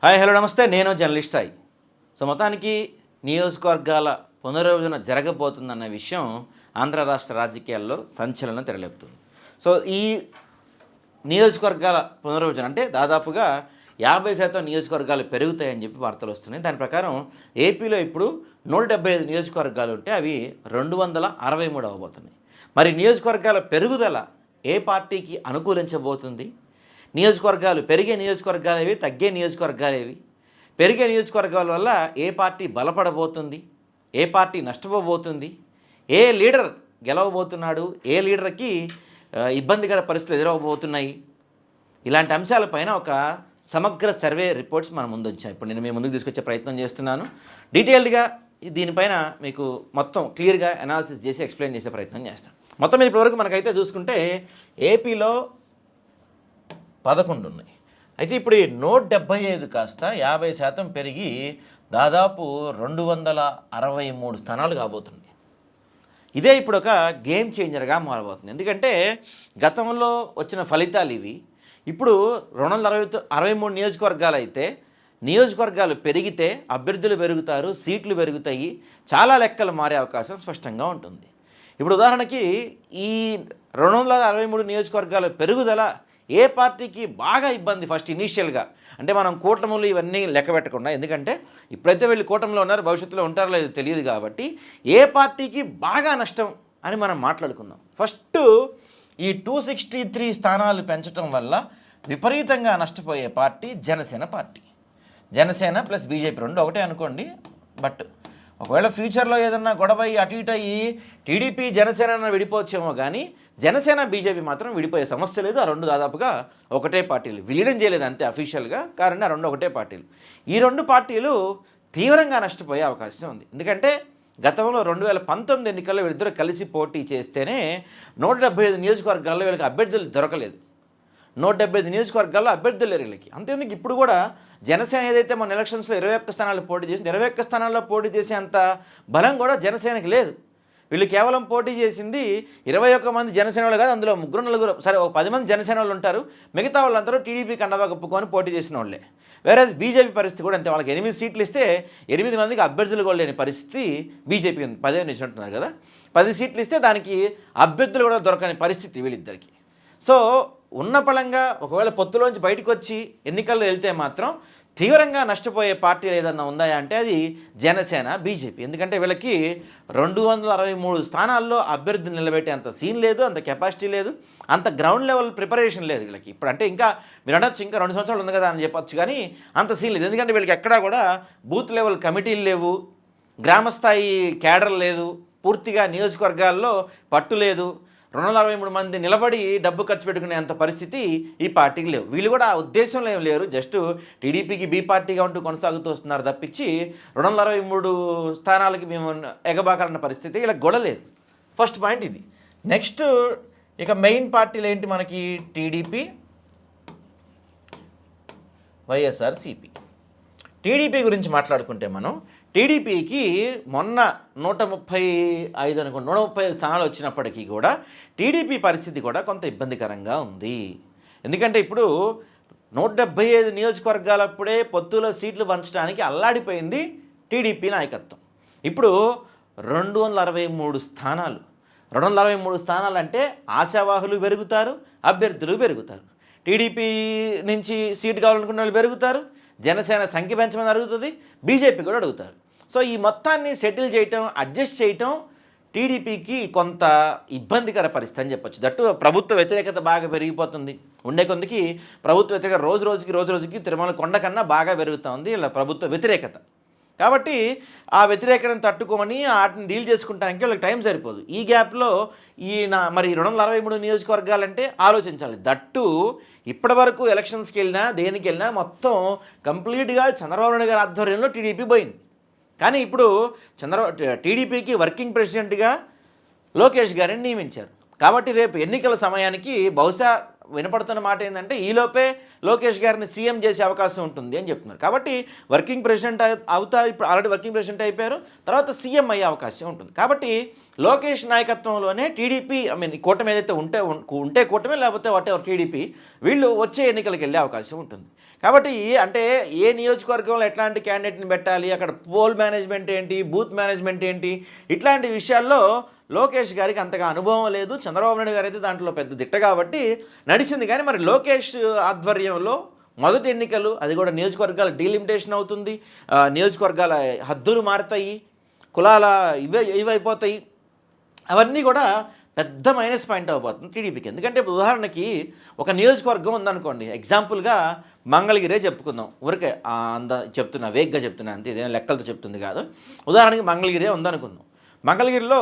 Hi hello నమస్తే, నేను journalist Sai. So మొత్తానికి నియోజకవర్గాల పునర్విభజన జరగబోతుందన్న విషయం ఆంధ్ర రాష్ట్ర రాజకీయాల్లో సంచలనం తెరలేపుతుంది. సో ఈ నియోజకవర్గాల పునర్విభజన అంటే దాదాపుగా 50% నియోజకవర్గాలు పెరుగుతాయని చెప్పి వార్తలు వస్తున్నాయి. దాని ప్రకారం ఏపీలో ఇప్పుడు 175 నియోజకవర్గాలు ఉంటే అవి 263 అవ్వబోతున్నాయి. మరి నియోజకవర్గాల పెరుగుదల ఏ పార్టీకి అనుకూలించబోతుంది? నియోజకవర్గాలు పెరిగే నియోజకవర్గాలు ఏవి, తగ్గే నియోజకవర్గాలు ఏవి, పెరిగే నియోజకవర్గాల వల్ల ఏ పార్టీ బలపడబోతుంది, ఏ పార్టీ నష్టపోబోతుంది, ఏ లీడర్ గెలవబోతున్నాడు, ఏ లీడర్కి ఇబ్బందికర పరిస్థితులు ఎదురవబోతున్నాయి, ఇలాంటి అంశాలపైన ఒక సమగ్ర సర్వే రిపోర్ట్స్ మన ముందు వచ్చాయి. ఇప్పుడు నేను మీ ముందుకు తీసుకొచ్చే ప్రయత్నం చేస్తున్నాను. డీటెయిల్డ్గా దీనిపైన మీకు మొత్తం క్లియర్గా అనాలిసిస్ చేసి ఎక్స్ప్లెయిన్ చేసే ప్రయత్నం చేస్తాను. మొత్తం ఇప్పటివరకు మనకైతే చూసుకుంటే ఏపీలో 11 ఉన్నాయి. అయితే ఇప్పుడు ఈ 175 కాస్త 50% పెరిగి దాదాపు 263 స్థానాలు కాబోతుంది. ఇదే ఇప్పుడు ఒక గేమ్ చేంజర్గా మారబోతుంది. ఎందుకంటే గతంలో వచ్చిన ఫలితాలు ఇవి. ఇప్పుడు 263 నియోజకవర్గాలు అయితే నియోజకవర్గాలు పెరిగితే అభ్యర్థులు పెరుగుతారు, సీట్లు పెరుగుతాయి, చాలా లెక్కలు మారే అవకాశం స్పష్టంగా ఉంటుంది. ఇప్పుడు ఉదాహరణకి ఈ 263 నియోజకవర్గాల పెరుగుదల ఏ పార్టీకి బాగా ఇబ్బంది ఫస్ట్ ఇనీషియల్గా అంటే మనం కూటములు ఇవన్నీ లెక్క పెట్టకుండా, ఎందుకంటే ఇప్పుడైతే వీళ్ళు కూటమిలో ఉన్నారు, భవిష్యత్తులో ఉంటారో లేదో తెలియదు కాబట్టి ఏ పార్టీకి బాగా నష్టం అని మనం మాట్లాడుకుందాం. ఫస్ట్ ఈ 263 స్థానాలు పెంచడం వల్ల విపరీతంగా నష్టపోయే party Janasena party. Janasena plus BJP రెండు ఒకటే అనుకోండి. బట్ ఒకవేళ ఫ్యూచర్లో ఏదన్నా గొడవ అటు ఇటు అయ్యి టీడీపీ జనసేన విడిపోవచ్చేమో, కానీ జనసేన బీజేపీ మాత్రం విడిపోయే సమస్య లేదు. ఆ రెండు దాదాపుగా ఒకటే పార్టీలు, విలీనం చేయలేదు అంతే అఫీషియల్గా, కానీ ఆ రెండు ఒకటే పార్టీలు. ఈ రెండు పార్టీలు తీవ్రంగా నష్టపోయే అవకాశం ఉంది. ఎందుకంటే గతంలో 2019 ఎన్నికల్లో వీళ్ళిద్దరూ కలిసి పోటీ చేస్తేనే 175 నియోజకవర్గాల్లో వీళ్ళకి అభ్యర్థులు దొరకలేదు. 175 నియోజకవర్గాల్లో అభ్యర్థులు లేరు వీళ్ళకి. అంతేందుకు ఇప్పుడు కూడా జనసేన ఏదైతే మన ఎలక్షన్స్లో 21 స్థానాలు పోటీ చేసి 21 స్థానాల్లో పోటీ చేసే అంత బలం కూడా జనసేనకి లేదు. వీళ్ళు కేవలం పోటీ చేసింది 21 మంది జనసేన వాళ్ళు కాదు, అందులో 3-4 సరే ఒక 10 మంది జనసేన వాళ్ళు ఉంటారు, మిగతా వాళ్ళందరూ టీడీపీ కండవా కప్పుకొని పోటీ చేసిన వాళ్ళే. వేరే బీజేపీ పరిస్థితి కూడా అంతే. వాళ్ళకి 8 సీట్లు ఇస్తే 8 మందికి అభ్యర్థులు కూడా లేని పరిస్థితి బీజేపీ ఉంది. 15 ఇచ్చినట్టున్నారు కదా, 10 సీట్లు ఇస్తే దానికి అభ్యర్థులు కూడా దొరకని పరిస్థితి వీళ్ళిద్దరికి. సో ఉన్న పళంగా ఒకవేళ పొత్తులోంచి బయటకు వచ్చి ఎన్నికల్లో వెళ్తే మాత్రం తీవ్రంగా నష్టపోయే పార్టీలు ఏదన్నా ఉందా అంటే అది జనసేన బీజేపీ. ఎందుకంటే వీళ్ళకి 263 స్థానాల్లో అభ్యర్థులు నిలబెట్టే అంత సీన్ లేదు, అంత కెపాసిటీ లేదు, అంత గ్రౌండ్ లెవెల్ ప్రిపరేషన్ లేదు వీళ్ళకి. ఇప్పుడు అంటే ఇంకా మీరు అనొచ్చు ఇంకా 2 సంవత్సరాలు ఉంది కదా అని చెప్పొచ్చు, కానీ అంత సీన్ లేదు. ఎందుకంటే వీళ్ళకి ఎక్కడా కూడా బూత్ లెవెల్ కమిటీలు లేవు, గ్రామస్థాయి క్యాడర్ లేదు, పూర్తిగా నియోజకవర్గాల్లో పట్టు లేదు, 263 మంది నిలబడి డబ్బు ఖర్చు పెట్టుకునే అంత పరిస్థితి ఈ పార్టీకి లేవు. వీళ్ళు కూడా ఆ ఉద్దేశంలో ఏం లేరు, జస్ట్ టీడీపీకి బీ పార్టీగా ఉంటూ కొనసాగుతూ వస్తున్నారు తప్పించి 263 స్థానాలకి మేము ఎగబాకాలన్న పరిస్థితి ఇలా గొడవలేదు. ఫస్ట్ పాయింట్ ఇది. నెక్స్ట్ ఇక మెయిన్ పార్టీలు ఏంటి మనకి? టీడీపీ, వైఎస్ఆర్సీపీ. టీడీపీ గురించి మాట్లాడుకుంటే మనం టీడీపీకి మొన్న 135 అనుకోండి 135 స్థానాలు వచ్చినప్పటికీ కూడా టీడీపీ పరిస్థితి కూడా కొంత ఇబ్బందికరంగా ఉంది. ఎందుకంటే ఇప్పుడు 175 నియోజకవర్గాలప్పుడే పొత్తులో సీట్లు పంచడానికి అల్లాడిపోయింది టీడీపీ నాయకత్వం. ఇప్పుడు 263 స్థానాలు 263 స్థానాలు అంటే ఆశావాహులు పెరుగుతారు, అభ్యర్థులు పెరుగుతారు. టీడీపీ నుంచి సీటు కావాలనుకున్న వాళ్ళు పెరుగుతారు, జనసేన సంఖ్య పెంచమని అడుగుతుంది, బీజేపీ కూడా అడుగుతారు. సో ఈ మొత్తాన్ని సెటిల్ చేయటం, అడ్జస్ట్ చేయటం టీడీపీకి కొంత ఇబ్బందికర పరిస్థితి అని చెప్పొచ్చు. దట్టు ప్రభుత్వ వ్యతిరేకత బాగా పెరిగిపోతుంది. ఉండే కొందికి ప్రభుత్వ వ్యతిరేకత రోజు రోజుకి తిరుమల కొండ కన్నా బాగా పెరుగుతుంది ఇలా ప్రభుత్వ వ్యతిరేకత. కాబట్టి ఆ వ్యతిరేకతను తట్టుకొని వాటిని డీల్ చేసుకుంటానికి వాళ్ళకి టైం సరిపోదు. ఈ గ్యాప్లో మరి 263 నియోజకవర్గాలంటే ఆలోచించాలి. దట్టు ఇప్పటి వరకు ఎలక్షన్స్కి వెళ్ళినా దేనికి వెళ్ళినా మొత్తం కంప్లీట్గా చంద్రబాబు నాయుడు గారి ఆధ్వర్యంలో టీడీపీ పోయింది. కానీ ఇప్పుడు టీడీపీకి వర్కింగ్ ప్రెసిడెంట్గా లోకేష్ గారిని నియమించారు. కాబట్టి రేపు ఎన్నికల సమయానికి బహుశా వినపడుతున్న మాట ఏంటంటే ఈలోపే లోకేష్ గారిని సీఎం చేసే అవకాశం ఉంటుంది అని చెప్తున్నారు. కాబట్టి వర్కింగ్ ప్రెసిడెంట్ అవుతారు, ఇప్పుడు ఆల్రెడీ వర్కింగ్ ప్రెసిడెంట్ అయిపోయారు, తర్వాత సీఎం అయ్యే అవకాశం ఉంటుంది. కాబట్టి లోకేష్ నాయకత్వంలోనే టీడీపీ కూటమి ఏదైతే ఉంటే కూటమి లేకపోతే వాటెవర్ టీడీపీ వీళ్ళు వచ్చే ఎన్నికలకు వెళ్ళే అవకాశం ఉంటుంది. కాబట్టి అంటే ఏ నియోజకవర్గంలో ఎట్లాంటి క్యాండిడేట్ని పెట్టాలి, అక్కడ పోల్ మేనేజ్మెంట్ ఏంటి, బూత్ మేనేజ్మెంట్ ఏంటి, ఇట్లాంటి విషయాల్లో లోకేష్ గారికి అంతగా అనుభవం లేదు. చంద్రబాబు నాయుడు గారు అయితే దాంట్లో పెద్ద దిట్ట కాబట్టి నడిచింది. కానీ మరి లోకేష్ ఆధ్వర్యంలో మొదటి ఎన్నికలు, అది కూడా నియోజకవర్గాల డీలిమిటేషన్ అవుతుంది, నియోజకవర్గాల హద్దులు మారుతాయి, కులాల ఇవైపోతాయి, అవన్నీ కూడా పెద్ద మైనస్ పాయింట్ అయిపోతుంది టీడీపీకి. ఎందుకంటే ఇప్పుడు ఉదాహరణకి ఒక నియోజకవర్గం ఉందనుకోండి, ఎగ్జాంపుల్గా మంగళగిరే చెప్పుకుందాం, ఊరికే చెప్తున్నా, వేగ్గా చెప్తున్నా అంతే, ఇదేం లెక్కలతో చెప్తుంది కాదు. ఉదాహరణకి మంగళగిరే ఉందనుకుందాం. మంగళగిరిలో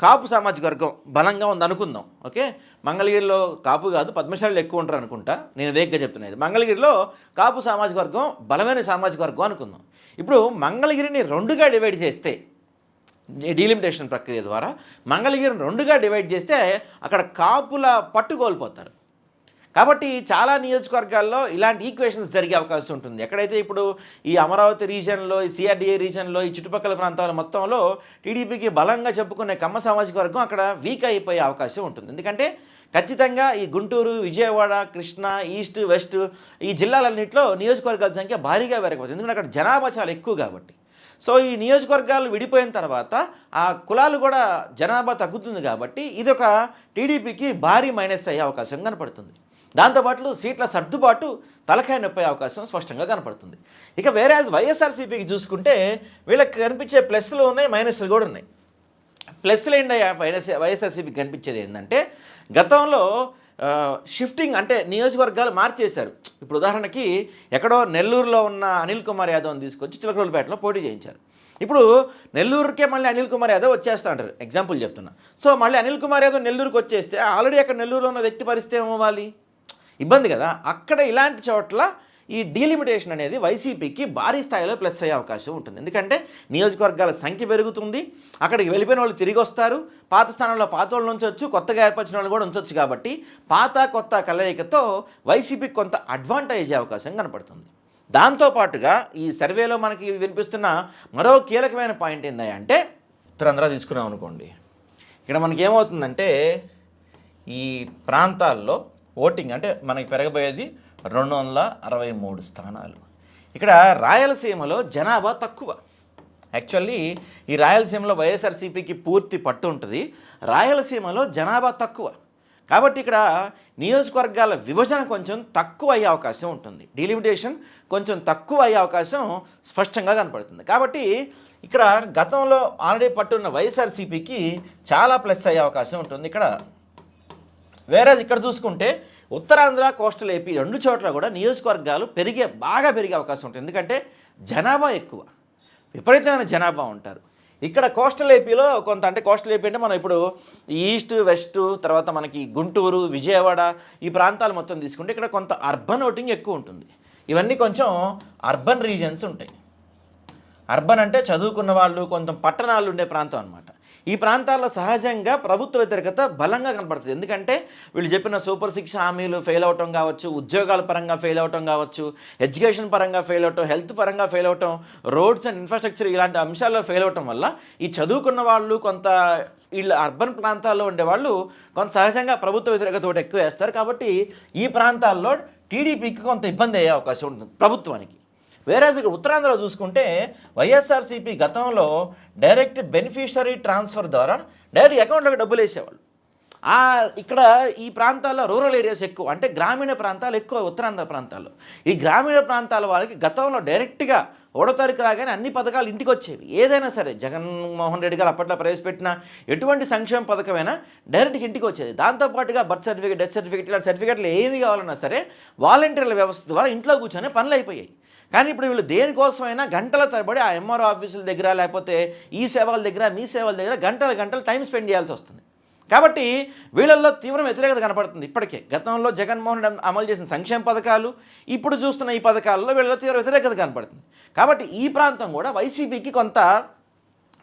కాపు సామాజిక వర్గం బలంగా ఉందనుకుందాం. ఓకే, మంగళగిరిలో కాపు కాదు, పద్మశాలీలు ఎక్కువ ఉంటారు అనుకుంటా, నేను వేగ్గా చెప్తున్నది. మంగళగిరిలో కాపు సామాజిక వర్గం బలమైన సామాజిక వర్గం అనుకుందాం. ఇప్పుడు మంగళగిరిని రెండుగా డివైడ్ చేస్తే, డీలిమిటేషన్ ప్రక్రియ ద్వారా మంగళగిరిని రెండుగా డివైడ్ చేస్తే అక్కడ కాపుల పట్టు కోల్పోతారు. కాబట్టి చాలా నియోజకవర్గాల్లో ఇలాంటి ఈక్వేషన్స్ జరిగే అవకాశం ఉంటుంది. ఎక్కడైతే ఇప్పుడు ఈ అమరావతి రీజన్లో, ఈ సిఆర్డీఏ రీజన్లో, ఈ చుట్టుపక్కల ప్రాంతాల మొత్తంలో టీడీపీకి బలంగా చెప్పుకునే కమ్మ సామాజిక వర్గం అక్కడ వీక్ అయిపోయే అవకాశం ఉంటుంది. ఎందుకంటే ఖచ్చితంగా ఈ గుంటూరు, విజయవాడ, కృష్ణా, ఈస్ట్, వెస్ట్ ఈ జిల్లాలన్నింటిలో నియోజకవర్గాల సంఖ్య భారీగా పెరగవచ్చు. ఎందుకంటే అక్కడ జనాభా చాలా ఎక్కువ కాబట్టి. సో ఈ నియోజకవర్గాలు విడిపోయిన తర్వాత ఆ కులాలు కూడా జనాభా తగ్గుతుంది కాబట్టి ఇది ఒక టీడీపీకి భారీ మైనస్ అయ్యే అవకాశం కనపడుతుంది. దాంతోపాటు సీట్ల సర్దుబాటు తలకాయ నొప్పే అవకాశం స్పష్టంగా కనపడుతుంది. ఇక వేరే వైఎస్ఆర్సీపీకి చూసుకుంటే వీళ్ళకి కనిపించే ప్లస్లు ఉన్నాయి, మైనస్లు కూడా ఉన్నాయి. ప్లస్లు ఏంటయ్యా వైఎస్ఆర్సీపీకి కనిపించేది ఏంటంటే, గతంలో షిఫ్టింగ్ అంటే నియోజకవర్గాలు మార్చేశారు. ఇప్పుడు ఉదాహరణకి ఎక్కడో నెల్లూరులో ఉన్న అనిల్ కుమార్ యాదవ్ని తీసుకొచ్చి చిలకలూరుపేటలో పోటీ చేయించారు. ఇప్పుడు నెల్లూరుకే మళ్ళీ అనిల్ కుమార్ యాదవ్ వచ్చేస్తా అంటారు, ఎగ్జాంపుల్ చెప్తున్నా. సో మళ్ళీ అనిల్ కుమార్ యాదవ్ నెల్లూరుకి వచ్చేస్తే ఆల్రెడీ అక్కడ నెల్లూరులో ఉన్న వ్యక్తి పరిస్థితి ఏమవ్వాలి, ఇబ్బంది కదా. అక్కడ ఇలాంటి చోట్ల ఈ డీలిమిటేషన్ అనేది వైసీపీకి భారీ స్థాయిలో ప్లస్ అయ్యే అవకాశం ఉంటుంది. ఎందుకంటే నియోజకవర్గాల సంఖ్య పెరుగుతుంది, అక్కడికి వెళ్ళిపోయిన వాళ్ళు తిరిగి వస్తారు, పాత స్థానంలో పాత వాళ్ళు ఉంచవచ్చు, కొత్తగా ఏర్పరిచిన వాళ్ళు కూడా ఉంచవచ్చు. కాబట్టి పాత కొత్త కలయికతో వైసీపీకి కొంత అడ్వాంటేజ్ అవకాశం కనపడుతుంది. దాంతోపాటుగా ఈ సర్వేలో మనకి వినిపిస్తున్న మరో కీలకమైన పాయింట్ ఏంటంటే, ఉత్తరాంధ్ర తీసుకున్నాం అనుకోండి, ఇక్కడ మనకి ఏమవుతుందంటే ఈ ప్రాంతాల్లో ఓటింగ్ అంటే మనకి పెరగబోయేది 263 స్థానాలు. ఇక్కడ రాయలసీమలో జనాభా తక్కువ. యాక్చువల్లీ ఈ రాయలసీమలో వైఎస్ఆర్సీపీకి పూర్తి పట్టు ఉంటుంది, రాయలసీమలో జనాభా తక్కువ. కాబట్టి ఇక్కడ నియోజకవర్గాల విభజన కొంచెం తక్కువ అయ్యే అవకాశం ఉంటుంది, డీలిమిటేషన్ కొంచెం తక్కువ అయ్యే అవకాశం స్పష్టంగా కనపడుతుంది. కాబట్టి ఇక్కడ గతంలో ఆల్రెడీ పట్టున్న వైఎస్ఆర్సీపీకి చాలా ప్లస్ అయ్యే అవకాశం ఉంటుంది. వేరే ఇక్కడ చూసుకుంటే ఉత్తరాంధ్ర, కోస్టల్ ఏపీ రెండు చోట్ల కూడా నియోజకవర్గాలు బాగా పెరిగే అవకాశం ఉంటుంది. ఎందుకంటే జనాభా ఎక్కువ, విపరీతమైన జనాభా ఉంటారు. ఇక్కడ కోస్టల్ ఏపీలో కొంత, అంటే కోస్టల్ ఏపీ అంటే మనం ఇప్పుడు ఈస్ట్, వెస్ట్, తర్వాత మనకి గుంటూరు, విజయవాడ ఈ ప్రాంతాలు మొత్తం తీసుకుంటే ఇక్కడ కొంత అర్బన్ ఓటింగ్ ఎక్కువ ఉంటుంది. ఇవన్నీ కొంచెం అర్బన్ రీజన్స్ ఉంటాయి. అర్బన్ అంటే చదువుకున్న వాళ్ళు, కొంచెం పట్టణాలు ఉండే ప్రాంతం అనమాట. ఈ ప్రాంతాల్లో సహజంగా ప్రభుత్వ వ్యతిరేకత బలంగా కనపడుతుంది. ఎందుకంటే వీళ్ళు చెప్పిన సూపర్ 6 హామీలు ఫెయిల్ అవటం కావచ్చు, ఉద్యోగాల పరంగా ఫెయిల్ అవటం కావచ్చు, ఎడ్యుకేషన్ పరంగా ఫెయిల్ అవటం, హెల్త్ పరంగా ఫెయిల్ అవటం, రోడ్స్ అండ్ ఇన్ఫ్రాస్ట్రక్చర్ ఇలాంటి అంశాల్లో ఫెయిల్ అవటం వల్ల ఈ చదువుకున్న వాళ్ళు, కొంత వీళ్ళు అర్బన్ ప్రాంతాల్లో ఉండేవాళ్ళు కొంత సహజంగా ప్రభుత్వ వ్యతిరేకత ఒకటి ఎక్కువ వేస్తారు. కాబట్టి ఈ ప్రాంతాల్లో టీడీపీకి కొంత ఇబ్బంది అయ్యే అవకాశం ఉంటుంది ప్రభుత్వానికి. వేరే ఉత్తరాంధ్రలో చూసుకుంటే వైఎస్ఆర్సీపీ గతంలో డైరెక్ట్ బెనిఫిషరీ ట్రాన్స్ఫర్ ద్వారా డైరెక్ట్ అకౌంట్లోకి డబ్బులు వేసేవాళ్ళు. ఇక్కడ ఈ ప్రాంతాల్లో రూరల్ ఏరియాస్ ఎక్కువ, అంటే గ్రామీణ ప్రాంతాలు ఎక్కువ ఉత్తరాంధ్ర ప్రాంతాల్లో. ఈ గ్రామీణ ప్రాంతాల వాళ్ళకి గతంలో డైరెక్ట్గా 1వ తారీఖు రాగానే అన్ని పథకాలు ఇంటికి వచ్చేవి. ఏదైనా సరే జగన్మోహన్ రెడ్డి గారు అప్పట్లో ప్రవేశపెట్టిన ఎటువంటి సంక్షేమ పథకమైనా డైరెక్ట్గా ఇంటికి వచ్చేది. దాంతోపాటుగా బర్త్ సర్టిఫికేట్, డెత్ సర్టిఫికేట్, ఇలాంటి సర్టిఫికేట్లు ఏమి కావాలన్నా సరే వాలంటీర్ల వ్యవస్థ ద్వారా ఇంట్లో కూర్చొని పనులు అయిపోయాయి. కానీ ఇప్పుడు వీళ్ళు దేనికోసమైనా గంటల తరబడి ఆ ఎంఆర్ఓ ఆఫీసుల దగ్గర, లేకపోతే ఈ సేవల దగ్గర, మీ సేవల దగ్గర గంటలు టైం స్పెండ్ చేయాల్సి వస్తుంది. కాబట్టి వీళ్ళల్లో తీవ్ర వ్యతిరేకత కనపడుతుంది. ఇప్పటికే గతంలో జగన్మోహన్ రెడ్డి అమలు చేసిన సంక్షేమ పథకాలు, ఇప్పుడు చూస్తున్న ఈ పథకాలలో వీళ్ళలో తీవ్ర వ్యతిరేకత కనపడుతుంది. కాబట్టి ఈ ప్రాంతం కూడా వైసీపీకి కొంత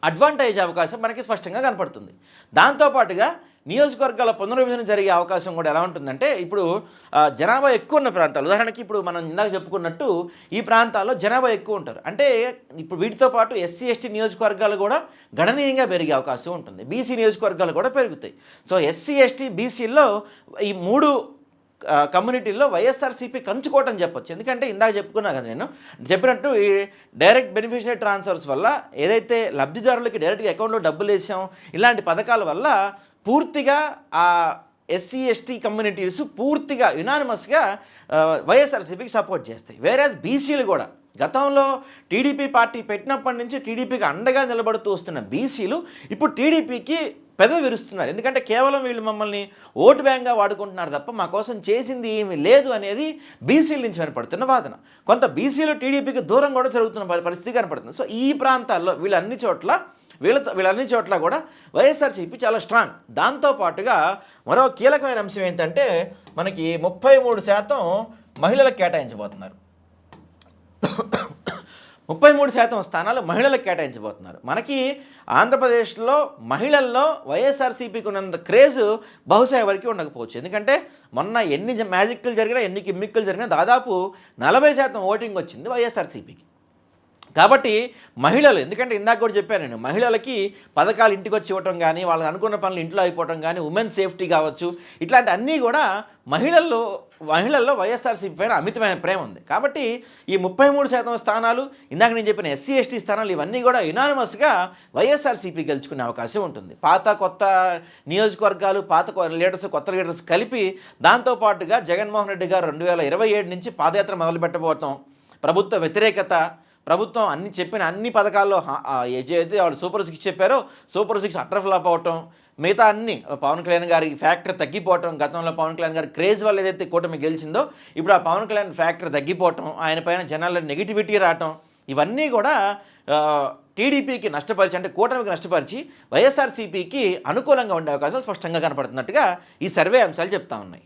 అడ్వాంటేజ్ అవకాశం మనకి స్పష్టంగా కనపడుతుంది. దాంతోపాటుగా నియోజకవర్గాల పునర్విభజన జరిగే అవకాశం కూడా ఎలా ఉంటుందంటే, ఇప్పుడు జనాభా ఎక్కువ ఉన్న ప్రాంతాలు, ఉదాహరణకి ఇప్పుడు మనం ఇందాక చెప్పుకున్నట్టు ఈ ప్రాంతాల్లో జనాభా ఎక్కువ ఉంటారు. అంటే ఇప్పుడు వీటితో పాటు ఎస్సీ ఎస్టీ నియోజకవర్గాలు కూడా గణనీయంగా పెరిగే అవకాశం ఉంటుంది, బీసీ నియోజకవర్గాలు కూడా పెరుగుతాయి. సో ఎస్సీ ఎస్టీ బీసీల్లో ఈ 3 కమ్యూనిటీల్లో వైఎస్ఆర్సీపీ కంచుకోవటం చెప్పొచ్చు. ఎందుకంటే ఇందాక చెప్పుకున్నా కదా నేను చెప్పినట్టు ఈ డైరెక్ట్ బెనిఫిషియరీ ట్రాన్స్ఫర్స్ వల్ల ఏదైతే లబ్ధిదారులకి డైరెక్ట్గా అకౌంట్లో డబ్బులు వేసాం ఇలాంటి పథకాల వల్ల పూర్తిగా ఆ ఎస్సీ ఎస్టీ కమ్యూనిటీస్ పూర్తిగా యునానిమస్గా వైఎస్ఆర్సీపీకి సపోర్ట్ చేస్తాయి. వేరేజ్ బీసీలు కూడా గతంలో టీడీపీ పార్టీ పెట్టినప్పటి నుంచి టీడీపీకి అండగా నిలబడుతూ వస్తున్న బీసీలు ఇప్పుడు టీడీపీకి పెదవి విరుస్తున్నారు. ఎందుకంటే కేవలం వీళ్ళు మమ్మల్ని ఓటు బ్యాంక్గా వాడుకుంటున్నారు తప్ప మా కోసం చేసింది ఏమీ లేదు అనేది బీసీల నుంచి వినపడుతున్న వాదన. కొంత బీసీలు టీడీపీకి దూరం కూడా జరుగుతున్న పరిస్థితి కనపడుతుంది. సో ఈ ప్రాంతాల్లో వీళ్ళన్ని చోట్ల కూడా వైఎస్ఆర్సీపీ చాలా స్ట్రాంగ్. దాంతోపాటుగా మరో కీలకమైన అంశం ఏంటంటే మనకి 33% మహిళలకు కేటాయించబోతున్నారు. 33% స్థానాలు మహిళలకు కేటాయించబోతున్నారు. మనకి ఆంధ్రప్రదేశ్లో మహిళల్లో వైఎస్ఆర్సీపీకి ఉన్నంత క్రేజ్ బహుశా ఎవరికి ఉండకపోవచ్చు. ఎందుకంటే మొన్న ఎన్ని మ్యాజిక్లు జరిగినా ఎన్ని కిమ్మిక్కులు జరిగినా దాదాపు 40% ఓటింగ్ వచ్చింది వైఎస్ఆర్సీపీకి. కాబట్టి మహిళలు, ఎందుకంటే ఇందాక కూడా చెప్పాను నేను, మహిళలకి పథకాలు ఇంటికి వచ్చి ఇవ్వటం కానీ వాళ్ళకి అనుకున్న పనులు ఇంట్లో అయిపోవటం కానీ ఉమెన్ సేఫ్టీ కావచ్చు, ఇట్లాంటి అన్నీ కూడా మహిళల్లో వైఎస్ఆర్సీపీ పైన అమితమైన ప్రేమ ఉంది. కాబట్టి ఈ 33% స్థానాలు, ఇందాక నేను చెప్పిన ఎస్సీ ఎస్టీ స్థానాలు ఇవన్నీ కూడా యునానిమస్గా వైఎస్ఆర్సీపీ గెలుచుకునే అవకాశం ఉంటుంది. పాత కొత్త నియోజకవర్గాలు, పాత లీడర్స్, కొత్త లీడర్స్ కలిపి దాంతోపాటుగా జగన్మోహన్ రెడ్డి గారు 2027 నుంచి పాదయాత్ర మొదలుపెట్టబోతాం. ప్రభుత్వ వ్యతిరేకత, ప్రభుత్వం చెప్పిన అన్ని పథకాల్లో ఏదైతే వాళ్ళు సూపర్ 6 చెప్పారో సూపర్ 6 అటర్ ఫ్లాప్ అవటం, మిగతా అన్ని పవన్ కళ్యాణ్ గారి ఫ్యాక్టర్ తగ్గిపోవటం, గతంలో పవన్ కళ్యాణ్ గారి క్రేజ్ వల్ల ఏదైతే కూటమి గెలిచిందో ఇప్పుడు ఆ పవన్ కళ్యాణ్ ఫ్యాక్టర్ తగ్గిపోవటం, ఆయన పైన జనాల్లో నెగిటివిటీ రావటం, ఇవన్నీ కూడా టీడీపీకి నష్టపరిచి, అంటే కూటమికి నష్టపరిచి వైఎస్ఆర్సీపీకి అనుకూలంగా ఉండే అవకాశాలు స్పష్టంగా కనపడుతున్నట్టుగా ఈ సర్వే అంశాలు చెప్తా ఉన్నాయి.